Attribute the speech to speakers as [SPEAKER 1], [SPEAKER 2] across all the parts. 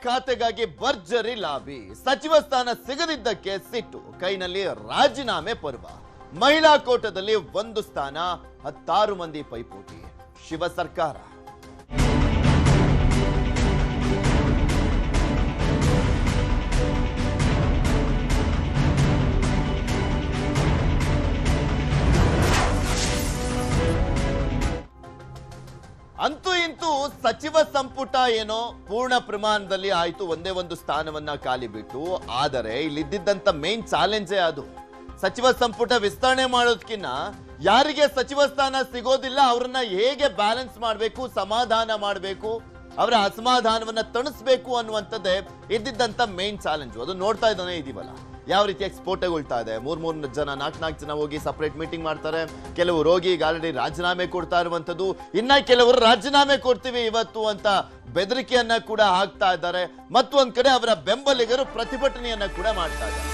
[SPEAKER 1] ಖಾತೆಗಾಗಿ ಭರ್ಜರಿ ಲಾಬಿ, ಸಚಿವ ಸ್ಥಾನ ಸಿಗದಿದ್ದಕ್ಕೆ ಸಿಟ್ಟು, ಕೈನಲ್ಲಿ ರಾಜೀನಾಮೆ ಪರ್ವ. ಮಹಿಳಾ ಕೋಟದಲ್ಲಿ 1 ಸ್ಥಾನ, 16 ಮಂದಿ ಪೈಪೋಟಿ. ಶಿವ ಸರ್ಕಾರ. ಅಂತೂ ಇಂತೂ ಸಚಿವ ಸಂಪುಟ ಏನೋ ಪೂರ್ಣ ಪ್ರಮಾಣದಲ್ಲಿ ಆಯ್ತು, ಒಂದೇ ಒಂದು ಸ್ಥಾನವನ್ನ ಖಾಲಿ ಬಿಟ್ಟು. ಆದರೆ ಇಲ್ಲಿದ್ದಂತ ಮೇನ್ ಚಾಲೆಂಜೇ ಅದು. ಸಚಿವ ಸಂಪುಟ ವಿಸ್ತರಣೆ ಮಾಡೋದಕ್ಕಿಂತ ಯಾರಿಗೆ ಸಚಿವ ಸ್ಥಾನ ಸಿಗೋದಿಲ್ಲ ಅವರನ್ನ ಹೇಗೆ ಬ್ಯಾಲೆನ್ಸ್ ಮಾಡಬೇಕು, ಸಮಾಧಾನ ಮಾಡಬೇಕು, ಅವರ ಅಸಮಾಧಾನವನ್ನ ತಣಿಸ್ಬೇಕು ಅನ್ನುವಂಥದ್ದೇ ಇದ್ದಿದ್ದಂತ ಮೇನ್ ಚಾಲೆಂಜ್. ಅದು ನೋಡ್ತಾ ಇದ್ದಾನೆ ಇದೀವಲ್ಲ ಯಾವ ರೀತಿಯಾಗಿ ಸ್ಫೋಟಗೊಳ್ತಾ ಇದೆ. 3 ಜನ 4 ಜನ ಹೋಗಿ ಸಪರೇಟ್ ಮೀಟಿಂಗ್ ಮಾಡ್ತಾರೆ. ಕೆಲವು ರೋಗಿ ಈಗ ಆಲ್ರೆಡಿ ರಾಜೀನಾಮೆ ಕೊಡ್ತಾ ಇರುವಂತದ್ದು, ಇನ್ನ ಕೆಲವರು ರಾಜೀನಾಮೆ ಕೊಡ್ತೀವಿ ಇವತ್ತು ಅಂತ ಬೆದರಿಕೆಯನ್ನ ಕೂಡ ಹಾಕ್ತಾ ಇದ್ದಾರೆ. ಮತ್ತೊಂದ್ ಕಡೆ ಅವರ ಬೆಂಬಲಿಗರು ಪ್ರತಿಭಟನೆಯನ್ನ ಕೂಡ ಮಾಡ್ತಾ ಇದ್ದಾರೆ.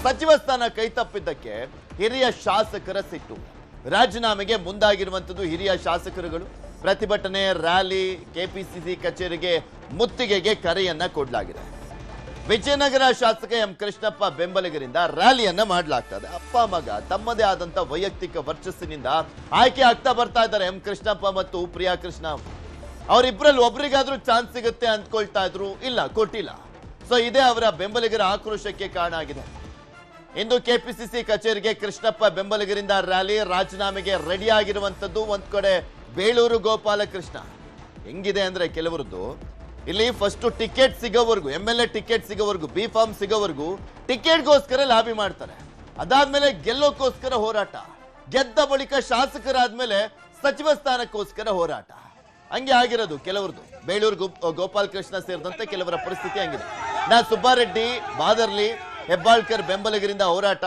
[SPEAKER 1] ಸಚಿವ ಸ್ಥಾನ ಕೈ ತಪ್ಪಿದ್ದಕ್ಕೆ ಹಿರಿಯ ಶಾಸಕರ ಸಿಟ್ಟು. ರಾಜೀನಾಮೆಗೆ ಮುಂದಾಗಿರುವಂತದ್ದು ಹಿರಿಯ ಶಾಸಕರುಗಳು. ಪ್ರತಿಭಟನೆ, ರ್ಯಾಲಿ, ಕೆಪಿಸಿಸಿ ಕಚೇರಿಗೆ ಮುತ್ತಿಗೆಗೆ ಕರೆಯನ್ನ ಕೊಡಲಾಗಿದೆ. ವಿಜಯನಗರ ಶಾಸಕ ಎಂ ಕೃಷ್ಣಪ್ಪ ಬೆಂಬಲಿಗರಿಂದ ರ್ಯಾಲಿಯನ್ನ ಮಾಡಲಾಗ್ತದೆ. ಅಪ್ಪ ಮಗ ತಮ್ಮದೇ ಆದಂತ ವೈಯಕ್ತಿಕ ವರ್ಚಸ್ಸಿನಿಂದ ಆಯ್ಕೆ ಆಗ್ತಾ ಬರ್ತಾ ಇದ್ದಾರೆ ಎಂ ಕೃಷ್ಣಪ್ಪ ಮತ್ತು ಪ್ರಿಯಾ ಕೃಷ್ಣ. ಅವರಿಬ್ಬರಲ್ಲಿ ಒಬ್ರಿಗಾದ್ರೂ ಚಾನ್ಸ್ ಸಿಗುತ್ತೆ ಅಂದ್ಕೊಳ್ತಾ ಇದ್ರು, ಇಲ್ಲ ಕೊಟ್ಟಿಲ್ಲ. ಸೊ ಇದೇ ಅವರ ಬೆಂಬಲಿಗರ ಆಕ್ರೋಶಕ್ಕೆ ಕಾರಣ ಆಗಿದೆ. ಇಂದು ಕೆಪಿಸಿಸಿ ಕಚೇರಿಗೆ ಕೃಷ್ಣಪ್ಪ ಬೆಂಬಲಿಗರಿಂದ ರ್ಯಾಲಿ, ರಾಜೀನಾಮೆಗೆ ರೆಡಿ ಆಗಿರುವಂತದ್ದು. ಒಂದ್ ಕಡೆ ಬೇಳೂರು ಗೋಪಾಲಕೃಷ್ಣ. ಹೆಂಗಿದೆ ಅಂದ್ರೆ ಕೆಲವರದ್ದು ಇಲ್ಲಿ ಫಸ್ಟ್ ಟಿಕೆಟ್ ಸಿಗೋವರೆಗೂ, MLA ಟಿಕೆಟ್ ಸಿಗೋವರೆಗೂ, ಬಿ ಫಾರ್ಮ್ ಸಿಗೋವರೆಗೂ ಟಿಕೆಟ್ಗೋಸ್ಕರ ಲಾಬಿ ಮಾಡ್ತಾರೆ. ಅದಾದ್ಮೇಲೆ ಗೆಲ್ಲೋಕ್ಕೋಸ್ಕರ ಹೋರಾಟ, ಗೆದ್ದ ಬಳಿಕ ಶಾಸಕರಾದ್ಮೇಲೆ ಸಚಿವ ಸ್ಥಾನಕ್ಕೋಸ್ಕರ ಹೋರಾಟ. ಹಂಗೆ ಆಗಿರೋದು ಕೆಲವರದು. ಬೇಳೂರು ಗೋಪಾಲ್ ಕೃಷ್ಣ ಸೇರಿದಂತೆ ಕೆಲವರ ಪರಿಸ್ಥಿತಿ ಹಂಗಿದೆ. ಸುಬ್ಬಾರೆಡ್ಡಿ, ಬಾದರ್ಲಿ, ಹೆಬ್ಬಾಳ್ಕರ್ ಬೆಂಬಲಿಗರಿಂದ ಹೋರಾಟ.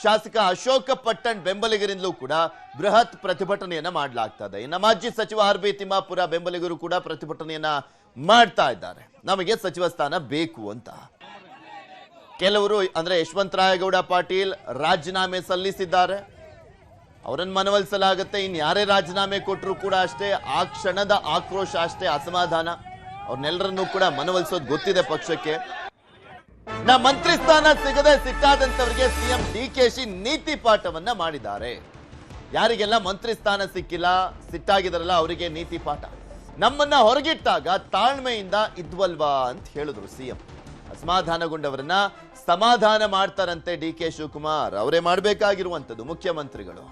[SPEAKER 1] ಶಾಸಕ ಅಶೋಕ ಪಟ್ಟಣ್ ಬೆಂಬಲಿಗರಿಂದಲೂ ಕೂಡ ಬೃಹತ್ ಪ್ರತಿಭಟನೆಯನ್ನ ಮಾಡಲಾಗ್ತದೆ. ಇನ್ನು ಮಾಜಿ ಸಚಿವ RB ತಿಮ್ಮಾಪುರ ಬೆಂಬಲಿಗರು ಕೂಡ ಪ್ರತಿಭಟನೆಯನ್ನ ಮಾಡ್ತಾ ಇದ್ದಾರೆ, ನಮಗೆ ಸಚಿವ ಸ್ಥಾನ ಬೇಕು ಅಂತ. ಕೆಲವರು ಅಂದ್ರೆ ಯಶವಂತರಾಯಗೌಡ ಪಾಟೀಲ್ ರಾಜೀನಾಮೆ ಸಲ್ಲಿಸಿದ್ದಾರೆ, ಅವರನ್ನು ಮನವೊಲಿಸಲಾಗುತ್ತೆ. ಇನ್ನು ಯಾರೇ ರಾಜೀನಾಮೆ ಕೊಟ್ಟರು ಕೂಡ ಅಷ್ಟೇ, ಆ ಕ್ಷಣದ ಆಕ್ರೋಶ ಅಷ್ಟೇ, ಅಸಮಾಧಾನ. ಅವ್ರನ್ನೆಲ್ಲರನ್ನೂ ಕೂಡ ಮನವೊಲಿಸೋದು ಗೊತ್ತಿದೆ ಪಕ್ಷಕ್ಕೆ. ಮಂತ್ರಿ ಸ್ಥಾನ ಸಿಗದೆ ಸಿಟ್ಟಾದಂತವರಿಗೆ ಸಿಎಂ DKಶಿ ನೀತಿ ಪಾಠವನ್ನ ಮಾಡಿದ್ದಾರೆ. ಯಾರಿಗೆಲ್ಲ ಮಂತ್ರಿ ಸ್ಥಾನ ಸಿಕ್ಕಿಲ್ಲ, ಸಿಟ್ಟಾಗಿದಾರಲ್ಲ ಅವರಿಗೆ ನೀತಿ ಪಾಠ. ನಮ್ಮನ್ನ ಹೊರಗಿಟ್ಟಾಗ ತಾಳ್ಮೆಯಿಂದ ಇದ್ವಲ್ವಾ ಅಂತ ಹೇಳಿದ್ರು ಸಿಎಂ. ಅಸಮಾಧಾನಗೊಂಡವರನ್ನ ಸಮಾಧಾನ ಮಾಡ್ತಾರಂತೆ DK ಶಿವಕುಮಾರ್. ಅವರೇ ಮಾಡಬೇಕಾಗಿರುವಂತದ್ದು ಮುಖ್ಯಮಂತ್ರಿಗಳು.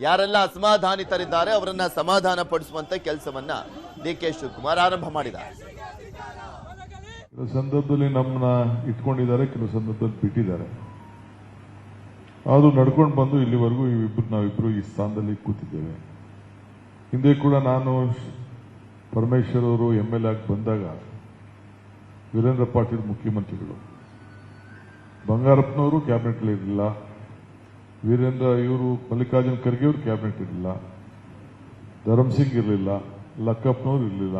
[SPEAKER 1] ಯಾರೆಲ್ಲ ಅಸಮಾಧಾನಿತರಿದ್ದಾರೆ ಅವರನ್ನ ಸಮಾಧಾನ ಪಡಿಸುವಂತ ಕೆಲಸವನ್ನ DK ಶಿವಕುಮಾರ್ ಆರಂಭ ಮಾಡಿದ್ದಾರೆ.
[SPEAKER 2] ಕೆಲವು ಸಂದರ್ಭದಲ್ಲಿ ನಮ್ಮನ್ನ ಇಟ್ಕೊಂಡಿದ್ದಾರೆ, ಕೆಲವು ಸಂದರ್ಭದಲ್ಲಿ ಬಿಟ್ಟಿದ್ದಾರೆ. ಅದು ನಡ್ಕೊಂಡು ಬಂದು ಇಲ್ಲಿವರೆಗೂ ನಾವಿಬ್ರು ಈ ಸ್ಥಾನದಲ್ಲಿ ಕೂತಿದ್ದೇವೆ. ಹಿಂದೆ ಕೂಡ ನಾನು ಪರಮೇಶ್ವರ್ ಅವರು MLA ಆಗಿ ಬಂದಾಗ ವೀರೇಂದ್ರ ಪಾಟೀಲ್ ಮುಖ್ಯಮಂತ್ರಿಗಳು, ಬಂಗಾರಪ್ಪನವರು ಕ್ಯಾಬಿನೆಟ್ ಇರಲಿಲ್ಲ, ಇವರು ಮಲ್ಲಿಕಾರ್ಜುನ್ ಖರ್ಗೆ ಅವರು ಕ್ಯಾಬಿನೆಟ್ ಇರಲಿಲ್ಲ, ಧರ್ಮಸಿಂಗ್ ಇರಲಿಲ್ಲ, ಲಕ್ಕಪ್ಪನವರು ಇರಲಿಲ್ಲ.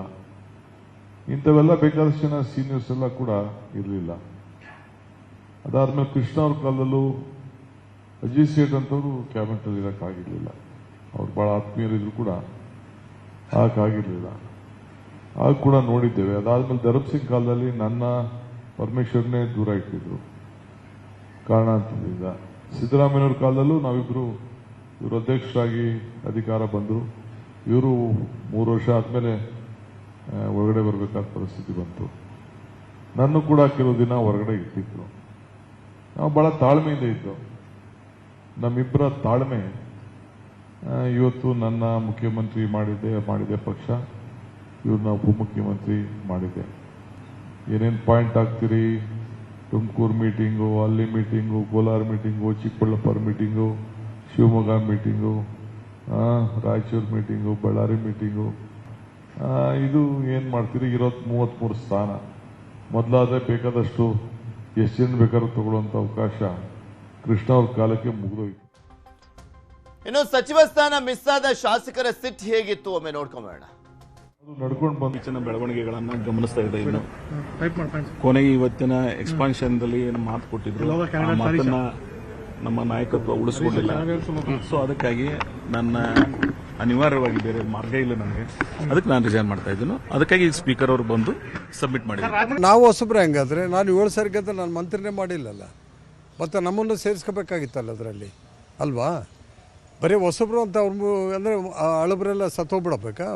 [SPEAKER 2] ಇಂಥವೆಲ್ಲ ಬೇಕಾದಷ್ಟು ಜನ ಸೀನಿಯರ್ಸ್ ಎಲ್ಲ ಕೂಡ ಇರಲಿಲ್ಲ. ಅದಾದ್ಮೇಲೆ ಕೃಷ್ಣ ಅವ್ರ ಕಾಲದಲ್ಲೂ ಅಜಿತ್ ಸೇಠ್ ಅಂತವರು ಕ್ಯಾಬಿನೆಟ್ ಅಲ್ಲಿ ಇರೋಕ್ಕಾಗಿರ್ಲಿಲ್ಲ. ಅವ್ರು ಬಹಳ ಆತ್ಮೀಯರಿದ್ರು ಕೂಡ ಆಗಿರ್ಲಿಲ್ಲ. ಆಗ ಕೂಡ ನೋಡಿದ್ದೇವೆ. ಅದಾದ್ಮೇಲೆ ಧರ್ಮಸಿಂಗ್ ಕಾಲದಲ್ಲಿ ನನ್ನ ಪರಮೇಶ್ವರನೇ ದೂರ ಇಟ್ಟಿದ್ರು ಕಾರಣಾಂತರದಿಂದ. ಸಿದ್ದರಾಮಯ್ಯವ್ರ ಕಾಲದಲ್ಲೂ ನಾವಿಬ್ರು ಇವರು ಅಧ್ಯಕ್ಷರಾಗಿ ಅಧಿಕಾರ ಬಂದರು. ಇವರು 3 ವರ್ಷ ಆದ್ಮೇಲೆ ಹೊರಗಡೆ ಬರಬೇಕಾದ ಪರಿಸ್ಥಿತಿ ಬಂತು. ನನ್ನ ಕೂಡ ಕೆಲವು ದಿನ ಹೊರಗಡೆ ಇಟ್ಟಿದ್ರು. ನಾವು ಬಹಳ ತಾಳ್ಮೆಯಿಂದ ಇದ್ದು, ನಮ್ಮಿಬ್ಬರ ತಾಳ್ಮೆ ಇವತ್ತು ನನ್ನ ಮುಖ್ಯಮಂತ್ರಿ ಮಾಡಿದೆ ಪಕ್ಷ, ಇವ್ರನ್ನ ಉಪಮುಖ್ಯಮಂತ್ರಿ ಮಾಡಿದೆ. ಏನೇನು ಪಾಯಿಂಟ್ ಹಾಕ್ತೀರಿ, ತುಮಕೂರು ಮೀಟಿಂಗು, ಅಲ್ಲಿ meeting, Kolar meeting, Chikkaballapur meeting, Shivamogga meeting, Raichur meeting, Ballari meeting, ಇದು ಏನ್ ಮಾಡ್ತೀರಿ? 33 ಸ್ಥಾನ ಮೊದಲಾದ್ರೆ ಬೇಕಾದಷ್ಟು ಎಷ್ಟು ಜನ ಬೇಕಾದ್ರೂ ತಗೊಳ್ಳುವಂತ ಅವಕಾಶ ಕೃಷ್ಣ ಅವ್ರ ಕಾಲಕ್ಕೆ ಮುಗಿದೋಯ್ತು.
[SPEAKER 1] ಇನ್ನು ಸಚಿವ ಸ್ಥಾನ ಮಿಸ್ ಆದ ಶಾಸಕರ ಸಿಟ್ ಹೇಗಿತ್ತು ಒಮ್ಮೆ ನೋಡ್ಕೊಂಬೋಣ.
[SPEAKER 2] ನಡ್ಕೊಂಡು ಬಂದ
[SPEAKER 3] ಹೆಚ್ಚಿನ ಬೆಳವಣಿಗೆಗಳನ್ನ ಗಮನಿಸ್ತಾ ಇದೆ. ಇನ್ನು ಕೊನೆಗೆ ಇವತ್ತಿನ ಎಕ್ಸ್ಪಾನ್ಷನ್ ದಲ್ಲಿ ಏನು ಮಾತು ಕೊಟ್ಟಿದ್ರು, ಆ ಮಾತನ್ನ ನಮ್ಮ ನಾಯಕತ್ವ ಉಳಿಸ್ಕೊಂಡಿಲ್ಲ. ಸೊ ಅದಕ್ಕಾಗಿ ನನ್ನ ಅನಿವಾರ್ಯವಾಗಿ ಬೇರೆ ಮಾರ್ಗ ಇಲ್ಲ ನನಗೆ, ಅದಕ್ಕೆ ನಾನು ರಿಸೈನ್ ಮಾಡ್ತಾ ಇದ್ದೀನಿ. ಅದಕ್ಕಾಗಿ ಈಗ ಸ್ಪೀಕರ್ ಅವರು ಬಂದು ಸಬ್ಮಿಟ್ ಮಾಡಿದ್ದಾರೆ.
[SPEAKER 4] ನಾವು ಹೊಸಬ್ರೆ ಹಂಗಾದ್ರೆ ನಾನು 7 ಸಾರಿ ಗೆದ್ದ ನಾನು ಮಂತ್ರಿನೇ ಮಾಡಿಲ್ಲಲ್ಲ, ಮತ್ತು ನಮ್ಮನ್ನು ಸೇರಿಸ್ಕೋಬೇಕಾಗಿತ್ತಲ್ಲ ಅದರಲ್ಲಿ ಅಲ್ವಾ? ಬರೀ ಹೊಸಬ್ರು ಅಂತ ಅವ್ರು ಅಂದರೆ ಹಳಬ್ರೆಲ್ಲ ಸತ್ತೋಗ್ಬಿಡಬೇಕಾ?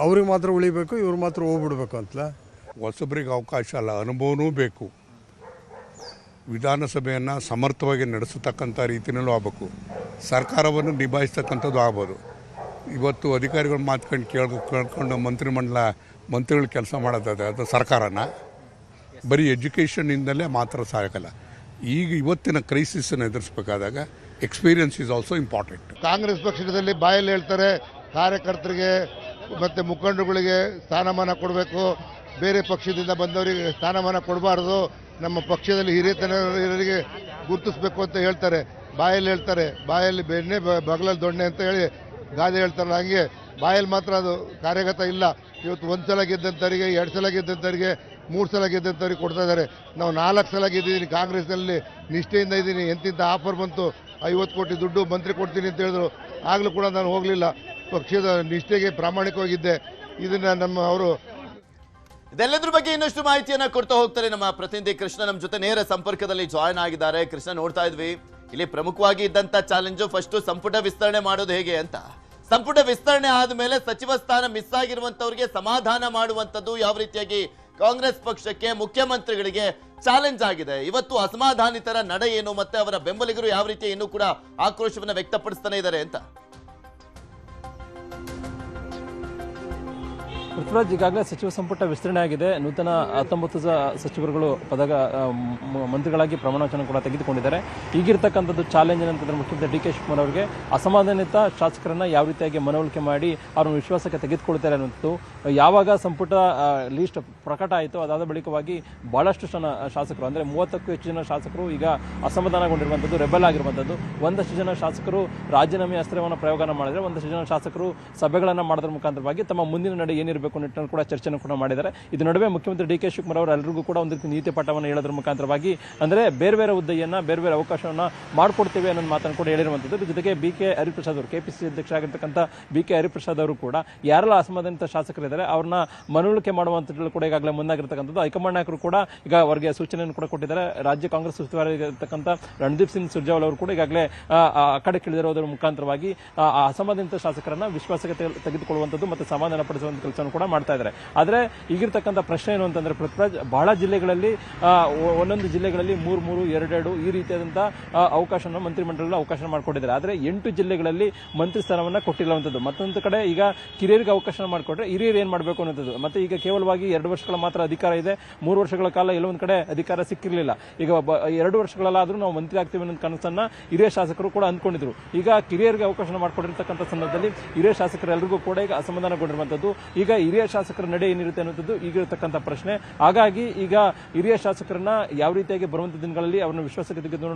[SPEAKER 4] ಅವ್ರಿಗೆ ಮಾತ್ರ ಉಳಿಬೇಕು, ಇವ್ರು ಮಾತ್ರ ಹೋಗ್ಬಿಡ್ಬೇಕು ಅಂತಲ್ಲ.
[SPEAKER 5] ಹೊಸಬರಿಗೆ ಅವಕಾಶ ಅಲ್ಲ, ಅನುಭವನೂ ಬೇಕು. ವಿಧಾನಸಭೆಯನ್ನು ಸಮರ್ಥವಾಗಿ ನಡೆಸತಕ್ಕಂಥ ರೀತಿಯಲ್ಲೂ ಆಗಬೇಕು, ಸರ್ಕಾರವನ್ನು ನಿಭಾಯಿಸ್ತಕ್ಕಂಥದ್ದು ಆಗ್ಬೋದು. ಇವತ್ತು ಅಧಿಕಾರಿಗಳು ಮಾತ್ಕೊಂಡು ಕೇಳ್ಕೊಂಡು ಮಂತ್ರಿಗಳು ಕೆಲಸ ಮಾಡೋದಾದ್ರೆ ಅದು ಸರ್ಕಾರನ ಬರೀ ಎಜುಕೇಷನ್ನಿಂದಲೇ ಮಾತ್ರ ಸಾಕಲ್ಲ. ಈಗ ಇವತ್ತಿನ ಕ್ರೈಸಿಸನ್ನು ಎದುರಿಸಬೇಕಾದಾಗ experience is also important.
[SPEAKER 6] Congress ಪಕ್ಷದಲ್ಲಿ ಬಾಯಲ್ಲಿ ಹೇಳ್ತಾರೆ ಕಾರ್ಯಕರ್ತರಿಗೆ ಮತ್ತು ಮುಖಂಡರುಗಳಿಗೆ ಸ್ಥಾನಮಾನ ಕೊಡಬೇಕು, ಬೇರೆ ಪಕ್ಷದಿಂದ ಬಂದವರಿಗೆ ಸ್ಥಾನಮಾನ ಕೊಡಬಾರ್ದು, ನಮ್ಮ ಪಕ್ಷದಲ್ಲಿ ಹಿರಿಯರಿಗೆ ಗುರುತಿಸ್ಬೇಕು ಅಂತ ಹೇಳ್ತಾರೆ. ಬಾಯಲ್ಲಿ ಬೆಣ್ಣೆ ಬಗಲಲ್ಲಿ ದೊಣ್ಣೆ ಅಂತ ಹೇಳಿ ಗಾದೆ ಹೇಳ್ತಾರಲ್ಲ, ಹಂಗೆ ಬಾಯಲ್ಲಿ ಮಾತ್ರ ಅದು ಕಾರ್ಯಗತ ಇಲ್ಲ. ಇವತ್ತು 1 ಸಲ ಗೆದ್ದಂಥವರಿಗೆ, 2 ಸಲ ಗೆದ್ದಂಥವರಿಗೆ, 3 ಸಲ ಗೆದ್ದಂಥವ್ರಿಗೆ ಕೊಡ್ತಾ ಇದ್ದಾರೆ. ನಾವು 4 ಸಲ ಗೆದ್ದಿದ್ದೀನಿ, ಕಾಂಗ್ರೆಸ್ನಲ್ಲಿ ನಿಷ್ಠೆಯಿಂದ ಇದ್ದೀನಿ. ಎಂತಿಂಥ ಆಫರ್ ಬಂತು, 50 ಕೋಟಿ ದುಡ್ಡು ಮಂತ್ರಿ ಕೊಡ್ತೀನಿ ಅಂತ ಹೇಳಿದ್ರು, ಆಗಲೂ ಕೂಡ ನಾನು ಹೋಗಲಿಲ್ಲ. ಪಕ್ಷದ ನಿಷ್ಠೆಗೆ ಪ್ರಾಮಾಣಿಕವಾಗಿದ್ದೆ. ಇದನ್ನು ಅವರು
[SPEAKER 1] ಇದೆಲ್ಲದ್ರ ಬಗ್ಗೆ ಇನ್ನಷ್ಟು ಮಾಹಿತಿಯನ್ನ ಕೊಡ್ತಾ ಹೋಗ್ತಾರೆ ನಮ್ಮ ಪ್ರತಿನಿಧಿ ಕೃಷ್ಣ ನಮ್ಮ ಜೊತೆ ನೇರ ಸಂಪರ್ಕದಲ್ಲಿ ಜಾಯ್ನ್ ಆಗಿದ್ದಾರೆ. ಕೃಷ್ಣ, ನೋಡ್ತಾ ಇದ್ವಿ ಇಲ್ಲಿ ಪ್ರಮುಖವಾಗಿ ಇದ್ದಂತ ಚಾಲೆಂಜು ಫಸ್ಟ್ ಸಂಪುಟ ವಿಸ್ತರಣೆ ಮಾಡೋದು ಹೇಗೆ ಅಂತ. ಸಂಪುಟ ವಿಸ್ತರಣೆ ಆದ್ಮೇಲೆ ಸಚಿವ ಸ್ಥಾನ ಮಿಸ್ ಆಗಿರುವಂತವ್ರಿಗೆ ಸಮಾಧಾನ ಮಾಡುವಂತದ್ದು ಯಾವ ರೀತಿಯಾಗಿ ಕಾಂಗ್ರೆಸ್ ಪಕ್ಷಕ್ಕೆ, ಮುಖ್ಯಮಂತ್ರಿಗಳಿಗೆ ಚಾಲೆಂಜ್ ಆಗಿದೆ. ಇವತ್ತು ಅಸಮಾಧಾನಿತರ ನಡೆ ಏನು, ಮತ್ತೆ ಅವರ ಬೆಂಬಲಿಗರು ಯಾವ ರೀತಿ ಇನ್ನೂ ಕೂಡ ಆಕ್ರೋಶವನ್ನ ವ್ಯಕ್ತಪಡಿಸ್ತಾನೆ ಇದ್ದಾರೆ ಅಂತ.
[SPEAKER 7] ಪೃಥ್ವಿರಾಜ್, ಈಗಾಗಲೇ ಸಚಿವ ಸಂಪುಟ ವಿಸ್ತರಣೆ ಆಗಿದೆ. ನೂತನ 19 ಸಚಿವರುಗಳು ಮಂತ್ರಿಗಳಾಗಿ ಪ್ರಮಾಣವಚನ ಕೂಡ ತೆಗೆದುಕೊಂಡಿದ್ದಾರೆ. ಈಗಿರ್ತಕ್ಕಂಥದ್ದು ಚಾಲೆಂಜ್ ಏನಂತಂದ್ರೆ ಮುಖ್ಯಮಂತ್ರಿ ಡಿ ಕೆ ಶಿವಕುಮಾರ್ ಅವರಿಗೆ ಅಸಮಾಧಾನಿತ ಶಾಸಕರನ್ನ ಯಾವ ರೀತಿಯಾಗಿ ಮನವೊಲಿಕೆ ಮಾಡಿ ಅವ್ರನ್ನ ವಿಶ್ವಾಸಕ್ಕೆ ತೆಗೆದುಕೊಳ್ತಾರೆ ಅನ್ನೋದು. ಯಾವಾಗ ಸಂಪುಟ ಲೀಸ್ಟ್ ಪ್ರಕಟ ಆಯಿತು ಅದಾದ ಬಳಿಕವಾಗಿ ಬಹಳಷ್ಟು ಶಾಸಕರು ಅಂದರೆ 30ಕ್ಕೂ ಹೆಚ್ಚು ಜನ ಶಾಸಕರು ಈಗ ಅಸಮಾಧಾನಗೊಂಡಿರುವಂಥದ್ದು, ರೆಬೆಲ್ ಆಗಿರುವಂಥದ್ದು. ಒಂದಷ್ಟು ಜನ ಶಾಸಕರು ರಾಜೀನಾಮೆ ಅಸ್ತ್ರವನ್ನು ಪ್ರಯೋಗನ ಮಾಡಿದರೆ, ಒಂದಷ್ಟು ಜನ ಶಾಸಕರು ಸಭೆಗಳನ್ನು ಮಾಡೋದ್ರ ಮುಖಾಂತರವಾಗಿ ತಮ್ಮ ಮುಂದಿನ ನಡೆ ಏನಿರಬೇಕು ನಿಟ್ಟಿನಲ್ಲಿ ಕೂಡ ಚರ್ಚೆಯನ್ನು ಕೂಡ ಮಾಡಿದ್ದಾರೆ. ಇದು ನಡುವೆ ಮುಖ್ಯಮಂತ್ರಿ ಡಿ ಕೆ ಶಿವಕುಮಾರ್ ಅವರು ಎಲ್ಲರಿಗೂ ಕೂಡ ಒಂದು ರೀತಿ ನೀತಿ ಪಾಠವನ್ನು ಹೇಳೋದ್ರ ಮುಖಾಂತರವಾಗಿ ಅಂದರೆ ಬೇರೆ ಬೇರೆ ಹುದ್ದೆಯನ್ನ, ಬೇರೆ ಬೇರೆ ಅವಕಾಶವನ್ನು ಮಾಡಿಕೊಡ್ತೇವೆ ಅನ್ನೋ ಮಾತನ್ನು ಕೂಡ ಹೇಳಿರುವಂಥದ್ದು. ಜೊತೆಗೆ ಬಿ ಕೆ ಹರಿಪ್ರಸಾದ್ ಅವರು, ಕೆಪಿಸಿಸಿ ಅಧ್ಯಕ್ಷ ಆಗಿರ್ತಕ್ಕಂಥ ಬಿ ಕೆ ಹರಿಪ್ರಸಾದ್ ಅವರು ಕೂಡ ಯಾರೆಲ್ಲ ಅಸಮಾಧಾನಿತ ಶಾಸಕರಿದ್ದಾರೆ ಅವ್ರನ್ನ ಮನವೊಲಿಕೆ ಮಾಡುವಂಥದ್ದು ಕೂಡ ಈಗಾಗಲೇ ಮುಂದಾಗಿರ್ತಕ್ಕಂಥದ್ದು. ಹೈಕಮಾಂಡ್ ನಾಯಕರು ಕೂಡ ಈಗ ಅವರಿಗೆ ಸೂಚನೆಯನ್ನು ಕೂಡ ಕೊಟ್ಟಿದ್ದಾರೆ. ರಾಜ್ಯ ಕಾಂಗ್ರೆಸ್ ಉಸ್ತುವಾರಿಯಾಗಿರ್ತಕ್ಕಂಥ ರಣದೀಪ್ ಸಿಂಗ್ ಸುರ್ಜೇವಾಲಾ ಅವರು ಕೂಡ ಈಗಾಗಲೇ ಆ ಕಡೆ ಕಿಳಿದಿರೋದ್ರ ಮುಖಾಂತರವಾಗಿ ಆ ಅಸಮಾಧಾನಿತ ಶಾಸಕರನ್ನ ವಿಶ್ವಾಸಕ್ಕೆ ತೆಗೆದುಕೊಳ್ಳುವಂಥದ್ದು ಮತ್ತು ಸಮಾಧಾನ ಪಡಿಸುವಂಥ ಕೆಲಸವನ್ನು ಕೂಡ ಮಾಡ್ತಾ ಇದ್ದಾರೆ. ಆದರೆ ಈಗಿರ್ತಕ್ಕಂಥ ಪ್ರಶ್ನೆ ಏನು ಅಂತಂದ್ರೆ ಪೃಥ್ವಿರಾಜ್, ಬಹಳ ಜಿಲ್ಲೆಗಳಲ್ಲಿ ಒಂದೊಂದು ಜಿಲ್ಲೆಗಳಲ್ಲಿ 3-3, 2-2 ಈ ರೀತಿಯಾದಂತಹ ಅವಕಾಶವನ್ನು ಮಂತ್ರಿಮಂಡಲದಲ್ಲಿ ಅವಕಾಶ ಮಾಡಿಕೊಟ್ಟಿದ್ದಾರೆ. ಆದರೆ 8 ಜಿಲ್ಲೆಗಳಲ್ಲಿ ಮಂತ್ರಿ ಸ್ಥಾನವನ್ನ ಕೊಟ್ಟಿಲ್ಲವಂಥದ್ದು. ಮತ್ತೊಂದು ಕಡೆ ಈಗ ಕಿರಿಯರಿಗೆ ಅವಕಾಶ ಮಾಡಿಕೊಟ್ರೆ ಹಿರಿಯರು ಏನ್ ಮಾಡಬೇಕು ಅನ್ನೋದು. ಮತ್ತೆ ಈಗ ಕೇವಲವಾಗಿ 2 ವರ್ಷಗಳ ಮಾತ್ರ ಅಧಿಕಾರ ಇದೆ, 3 ವರ್ಷಗಳ ಕಾಲ ಎಲ್ಲೊಂದು ಕಡೆ ಅಧಿಕಾರ ಸಿಕ್ಕಿರಲಿಲ್ಲ. ಈಗ 2 ವರ್ಷಗಳಲ್ಲಾದ್ರೂ ನಾವು ಮಂತ್ರಿ ಆಗ್ತೀವಿ ಅನ್ನೋ ಕನಸನ್ನ ಹಿರಿಯ ಶಾಸಕರು ಕೂಡ ಅಂದ್ಕೊಂಡಿದ್ರು. ಈಗ ಕಿರಿಯರಿಗೆ ಅವಕಾಶ ಮಾಡಿಕೊಟ್ಟಿರ್ತಕ್ಕಂಥ ಸಂದರ್ಭದಲ್ಲಿ ಹಿರಿಯ ಶಾಸಕರೆಲ್ಲರಿಗೂ ಕೂಡ ಈಗ ಅಸಮಾಧಾನಗೊಂಡಿರುವಂಥದ್ದು. ಈಗ ಹಿರಿಯ ಶಾಸಕರ ನಡೆ ಏನಿರುತ್ತೆ ಅನ್ನೋದು ಈಗಿರತಕ್ಕಂಥ ಪ್ರಶ್ನೆ. ಹಾಗಾಗಿ ಈಗ ಹಿರಿಯ ಶಾಸಕರನ್ನ ಯಾವ ರೀತಿಯಾಗಿ ಬರುವಂತ ದಿನಗಳಲ್ಲಿ ಅವರನ್ನು ವಿಶ್ವಾಸಕ್ಕೆ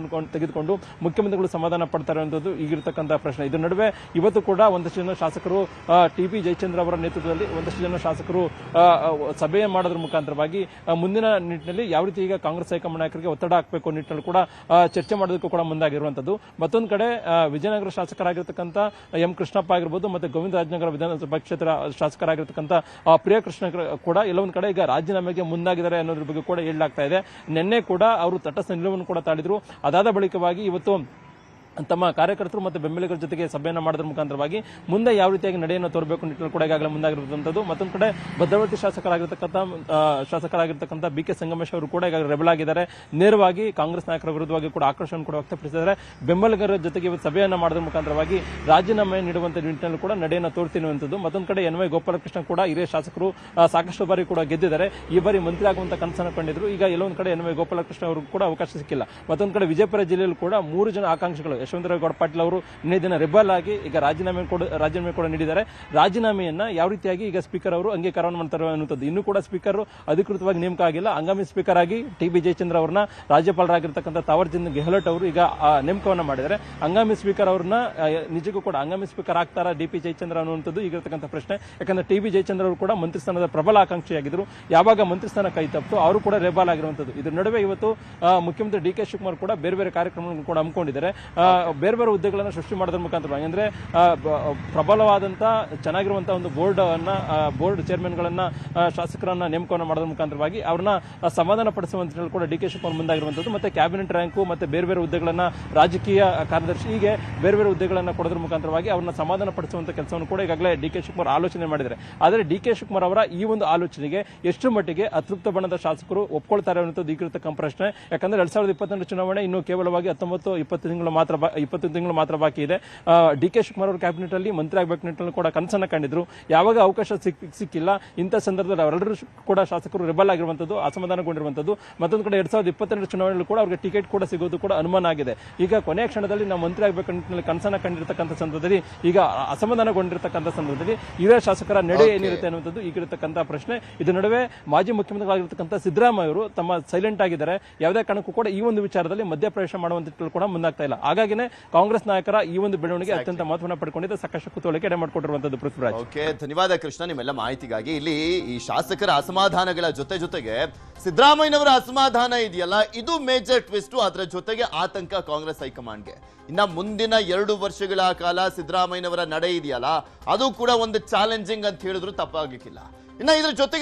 [SPEAKER 7] ತೆಗೆದುಕೊಂಡು ಮುಖ್ಯಮಂತ್ರಿಗಳು ಸಮಾಧಾನ ಪಡ್ತಾರೆ ಅನ್ನೋದು ಈಗಿರತಕ್ಕಂಥ ಪ್ರಶ್ನೆ. ಇದರ ನಡುವೆ ಇವತ್ತು ಕೂಡ ಒಂದಷ್ಟು ಜನ ಶಾಸಕರು ಟಿ.ಬಿ. ಜಯಚಂದ್ರ ಅವರ ನೇತೃತ್ವದಲ್ಲಿ ಒಂದಷ್ಟು ಜನ ಶಾಸಕರು ಸಭೆ ಮಾಡೋದ್ರ ಮುಖಾಂತರವಾಗಿ ಮುಂದಿನ ನಿಟ್ಟಿನಲ್ಲಿ ಯಾವ ರೀತಿ ಈಗ ಕಾಂಗ್ರೆಸ್ ಹೈಕಮಾಂಡ್ ನಾಯಕರಿಗೆ ಒತ್ತಡ ಹಾಕಬೇಕು ನಿಟ್ಟಿನಲ್ಲಿ ಕೂಡ ಚರ್ಚೆ ಮಾಡೋದಕ್ಕೂ ಕೂಡ ಮುಂದಾಗಿರುವಂತದ್ದು. ಮತ್ತೊಂದು ಕಡೆ ವಿಜಯನಗರ ಶಾಸಕರಾಗಿರ್ತಕ್ಕಂಥ ಎಂ ಕೃಷ್ಣಪ್ಪ ಆಗಿರ್ಬೋದು, ಮತ್ತೆ ಗೋವಿಂದರಾಜನಗರ ವಿಧಾನಸಭಾ ಕ್ಷೇತ್ರ ಶಾಸಕರಾಗಿರ್ತಕ್ಕಂಥ ಪ್ರಿಯಕೃಷ್ಣ ಕೂಡ ಎಲ್ಲೊಂದು ಕಡೆ ಈಗ ರಾಜೀನಾಮೆಗೆ ಮುಂದಾಗಿದ್ದಾರೆ ಅನ್ನೋದ್ರ ಬಗ್ಗೆ ಕೂಡ ಹೇಳಲಾಗ್ತಾ ಇದೆ. ನಿನ್ನೆ ಕೂಡ ಅವರು ತಟಸ್ಥ ನಿಲುವನ್ನು ಕೂಡ ತಾಳಿದ್ರು. ಅದಾದ ಬಳಿಕವಾಗಿ ಇವತ್ತು ತಮ್ಮ ಕಾರ್ಯಕರ್ತರು ಮತ್ತು ಬೆಂಬಲಿಗರ ಜೊತೆಗೆ ಸಭೆಯನ್ನು ಮಾಡೋದ್ರ ಮುಖಾಂತರವಾಗಿ ಮುಂದೆ ಯಾವ ರೀತಿಯಾಗಿ ನಡೆಯನ್ನು ತೋರಬೇಕು ನಿಟ್ಟಿನಲ್ಲಿ ಕೂಡ ಈಗಾಗಲೇ ಮುಂದಾಗಿರುವಂತದ್ದು. ಮತ್ತೊಂದು ಕಡೆ ಭದ್ರಾವತಿ ಶಾಸಕರಾಗಿರ್ತಕ್ಕಂಥ ಬಿ ಕೆ ಸಂಗಮೇಶ್ ಅವರು ಕೂಡ ಈಗಾಗಲೇ ರೆಬಲ್ ಆಗಿದ್ದಾರೆ. ನೇರವಾಗಿ ಕಾಂಗ್ರೆಸ್ ನಾಯಕರ ವಿರುದ್ಧವಾಗಿ ಕೂಡ ಆಕ್ರೋಶವನ್ನು ಕೂಡ ವ್ಯಕ್ತಪಡಿಸಿದ್ದಾರೆ. ಬೆಂಬಲಿಗರ ಜೊತೆಗೆ ಸಭೆಯನ್ನು ಮಾಡೋದ್ರ ಮುಖಾಂತರವಾಗಿ ರಾಜೀನಾಮೆ ನೀಡುವಂತ ನಿಟ್ಟಿನಲ್ಲಿ ಕೂಡ ನಡೆಯನ್ನು ತೋರ್ತಿರುವಂತದ್ದು. ಮತ್ತೊಂದು ಕಡೆ ಎನ್ ವೈ ಗೋಪಾಲಕೃಷ್ಣ ಕೂಡ ಹಿರಿಯ ಶಾಸಕರು ಸಾಕಷ್ಟು ಬಾರಿ ಕೂಡ ಗೆದ್ದಿದ್ದಾರೆ. ಈ ಬಾರಿ ಮಂತ್ರಿ ಆಗುವಂತ ಕನಸನ್ನು ಕಂಡಿದ್ರು. ಈಗ ಎಲ್ಲೊಂದು ಕಡೆ ಎನ್ ವೈ ಗೋಪಾಲಕೃಷ್ಣ ಅವರು ಕೂಡ ಅವಕಾಶ ಸಿಕ್ಕಿಲ್ಲ. ಮತ್ತೊಂದು ಕಡೆ ವಿಜಯಪುರ ಜಿಲ್ಲೆಯಲ್ಲಿ ಕೂಡ 3 ಜನ ಆಕಾಂಕ್ಷಿಗಳು ಯಶವಂತರಾವ್ ಗೌಡ ಪಾಟೀಲ್ ಅವರು ನಿನ್ನೆ ದಿನ ರೆಬಲ್ ಆಗಿ ಈಗ ರಾಜೀನಾಮೆ ಕೂಡ ನೀಡಿದ್ದಾರೆ. ರಾಜೀನಾಮೆಯನ್ನ ಯಾವ ರೀತಿಯಾಗಿ ಈಗ ಸ್ಪೀಕರ್ ಅವರು ಅಂಗೀಕಾರವನ್ನು ಮಾಡ್ತಾರೆ ಅನ್ನುವಂಥದ್ದು. ಇನ್ನೂ ಕೂಡ ಸ್ಪೀಕರ್ ಅಧಿಕೃತವಾಗಿ ನೇಮಕ ಆಗಿಲ್ಲ. ಹಂಗಾಮಿ ಸ್ಪೀಕರ್ ಆಗಿ ಟಿ.ಬಿ. ಜಯಚಂದ್ರ ಅವರನ್ನ ರಾಜ್ಯಪಾಲರಾಗಿರ್ತಕ್ಕಂಥ ತಾವರ್ಚಂದ್ ಗೆಹ್ಲೋಟ್ ಅವರು ಈಗ ನೇಮಕವನ್ನು ಮಾಡಿದ್ದಾರೆ. ಹಂಗಾಮಿ ಸ್ಪೀಕರ್ ಅವ್ರನ್ನ ನಿಜಕ್ಕೂ ಕೂಡ ಹಂಗಾಮಿ ಸ್ಪೀಕರ್ ಆಗ್ತಾರಾ ಡಿ.ಪಿ. ಜಯಚಂದ್ರ ಅನ್ನುವಂಥದ್ದು ಈಗಿರತಕ್ಕಂಥ ಪ್ರಶ್ನೆ. ಯಾಕಂದ್ರೆ ಟಿ.ಬಿ. ಜಯಚಂದ್ರ ಅವರು ಕೂಡ ಮಂತ್ರಿ ಸ್ಥಾನದ ಪ್ರಬಲ ಆಕಾಂಕ್ಷಿಯಾಗಿದ್ರು. ಯಾವಾಗ ಮಂತ್ರಿ ಸ್ಥಾನ ಕೈ ತಪ್ಪಿತು ಅವರು ಕೂಡ ರೆಬಲ್ ಆಗಿರುವಂಥದ್ದು. ಇದರ ನಡುವೆ ಇವತ್ತು ಮುಖ್ಯಮಂತ್ರಿ ಡಿ ಕೆ ಶಿವಕುಮಾರ್ ಕೂಡ ಬೇರೆ ಬೇರೆ ಕಾರ್ಯಕ್ರಮಗಳನ್ನು ಕೂಡ ಹಮ್ಮಿಕೊಂಡಿದ್ದಾರೆ. ಬೇರೆ ಬೇರೆ ಹುದ್ದೆಗಳನ್ನು ಸೃಷ್ಟಿ ಮಾಡೋದ್ರ ಮುಖಾಂತರವಾಗಿ ಅಂದರೆ ಪ್ರಬಲವಾದಂಥ ಚೆನ್ನಾಗಿರುವಂಥ ಒಂದು ಬೋರ್ಡ್ ಚೇರ್ಮನ್ಗಳನ್ನ ಶಾಸಕರನ್ನ ನೇಮಕವನ್ನು ಮಾಡೋದ್ರ ಮುಖಾಂತರವಾಗಿ ಅವ್ರನ್ನ ಸಮಾಧಾನ ಪಡಿಸುವಂತ ಕೂಡ ಡಿ ಕೆ ಶಿವಕುಮಾರ್ ಮುಂದಾಗಿರುವಂಥದ್ದು ಮತ್ತೆ ಕ್ಯಾಬಿನೆಟ್ ರ್ಯಾಂಕು ಮತ್ತೆ ಬೇರೆ ಬೇರೆ ಹುದ್ದೆಗಳನ್ನ ರಾಜಕೀಯ ಕಾರ್ಯದರ್ಶಿ ಹೀಗೆ ಬೇರೆ ಬೇರೆ ಹುದ್ದೆಗಳನ್ನ ಕೊಡೋದ್ರ ಮುಖಾಂತರವಾಗಿ ಅವ್ರನ್ನ ಸಮಾಧಾನ ಪಡಿಸುವಂತ ಕೆಲಸವನ್ನು ಕೂಡ ಈಗಾಗಲೇ ಡಿ ಕೆ ಶಿವಕುಮಾರ್ ಆಲೋಚನೆ ಮಾಡಿದ್ದಾರೆ. ಆದರೆ ಡಿ ಕೆ ಶಿವಕುಮಾರ್ ಅವರ ಈ ಒಂದು ಆಲೋಚನೆಗೆ ಎಷ್ಟು ಮಟ್ಟಿಗೆ ಅತೃಪ್ತ ಬಣದ ಶಾಸಕರು ಒಪ್ಕೊಳ್ತಾರೆ ಅನ್ನೋದು ಈಗಿರತಕ್ಕಂಥ ಪ್ರಶ್ನೆ. ಯಾಕಂದ್ರೆ 2022 ಚುನಾವಣೆ ಇನ್ನು ಕೇವಲವಾಗಿ 19-20 ತಿಂಗಳು ಮಾತ್ರ ಬಾಕಿ ಇದೆ. ಡಿ ಕೆ ಶಿವಕುಮಾರ್ ಅವರು ಕ್ಯಾಬಿನೆಟ್ ಅಲ್ಲಿ ಮಂತ್ರಿ ಆಗಬೇಕು ನಿಟ್ಟಿನಲ್ಲಿ ಕೂಡ ಕನಸನ್ನ ಕಂಡಿದ್ರು. ಯಾವಾಗ ಅವಕಾಶ ಸಿಕ್ಕಿಲ್ಲ ಇಂಥ ಸಂದರ್ಭದಲ್ಲಿ ಅವರೆಲ್ಲರೂ ಕೂಡ ಶಾಸಕರು ರೆಬಲ್ ಆಗಿರುವಂತದ್ದು, ಅಸಮಾಧಾನಗೊಂಡಿರುವಂತದ್ದು. ಮತ್ತೊಂದು ಕಡೆ 2022 ಚುನಾವಣೆಯಲ್ಲಿ ಕೂಡ ಅವರಿಗೆ ಟಿಕೆಟ್ ಕೂಡ ಸಿಗೋದು ಕೂಡ ಅನುಮಾನ ಆಗಿದೆ. ಈಗ ಕೊನೆಯ ಕ್ಷಣದಲ್ಲಿ ನಾವು ಮಂತ್ರಿ ಆಗಬೇಕು ನಿಟ್ಟಿನಲ್ಲಿ ಕನಸನ್ನ ಕಂಡಿರ್ತಕ್ಕಂಥ ಸಂದರ್ಭದಲ್ಲಿ ಈಗ ಅಸಮಾಧಾನಗೊಂಡಿರ್ತಕ್ಕಂಥ ಸಂದರ್ಭದಲ್ಲಿ ಹಿರಿಯ ಶಾಸಕರ ನಡೆ ಏನಿರುತ್ತೆ ಅನ್ನುವಂಥದ್ದು ಈಗಿರತಕ್ಕಂಥ ಪ್ರಶ್ನೆ. ಇದರ ನಡುವೆ ಮಾಜಿ ಮುಖ್ಯಮಂತ್ರಿಗಳಾಗಿರ್ತಕ್ಕಂಥ ಸಿದ್ದರಾಮಯ್ಯ ಅವರು ತಮ್ಮ ಸೈಲೆಂಟ್ ಆಗಿದ್ದಾರೆ. ಯಾವುದೇ ಕಾರಣಕ್ಕೂ ಕೂಡ ಈ ಒಂದು ವಿಚಾರದಲ್ಲಿ ಮಧ್ಯಪ್ರವೇಶ ಮಾಡುವಂತ ಕೂಡ ಮುಂದಾಗ್ತಾ ಇಲ್ಲ. ಹಾಗಾಗಿನೇ ಕಾಂಗ್ರೆಸ್ ನಾಯಕರ ಈ ಒಂದು ಬೆಳವಣಿಗೆ ಅತ್ಯಂತ ಮಹತ್ವವನ್ನು ಪಡ್ಕೊಂಡಿದೆ, ಸಾಕಷ್ಟು ಕುತೂಹಲಕ್ಕೆ ಎಡೆ ಮಾಡಿಕೊಟ್ಟಿರುವಂತದ್ದು. ಪೃಥ್ವಿರಾಜ್,
[SPEAKER 1] ಓಕೆ, ಧನ್ಯವಾದ ಕೃಷ್ಣ ನಿಮ್ಮೆಲ್ಲ ಮಾಹಿತಿಗಾಗಿ. ಇಲ್ಲಿ ಈ ಶಾಸಕರ ಅಸಮಾಧಾನಗಳ ಜೊತೆಗೆ ಸಿದ್ದರಾಮಯ್ಯನವರ ಅಸಮಾಧಾನ ಇದೆಯಲ್ಲ, ಇದು ಮೇಜರ್ ಟ್ವಿಸ್ಟ್. ಅದರ ಜೊತೆಗೆ ಆತಂಕ ಕಾಂಗ್ರೆಸ್ ಹೈಕಮಾಂಡ್ಗೆ. ಇನ್ನ ಮುಂದಿನ 2 ವರ್ಷಗಳ ಕಾಲ ಸಿದ್ದರಾಮಯ್ಯನವರ ನಡೆ ಇದೆಯಲ್ಲ, ಅದು ಕೂಡ ಒಂದು ಚಾಲೆಂಜಿಂಗ್ ಅಂತ ಹೇಳಿದ್ರು ತಪ್ಪಾಗಲಿಕ್ಕಿಲ್ಲ. ಇನ್ನ ಇದ್ರ ಜೊತೆಗೆ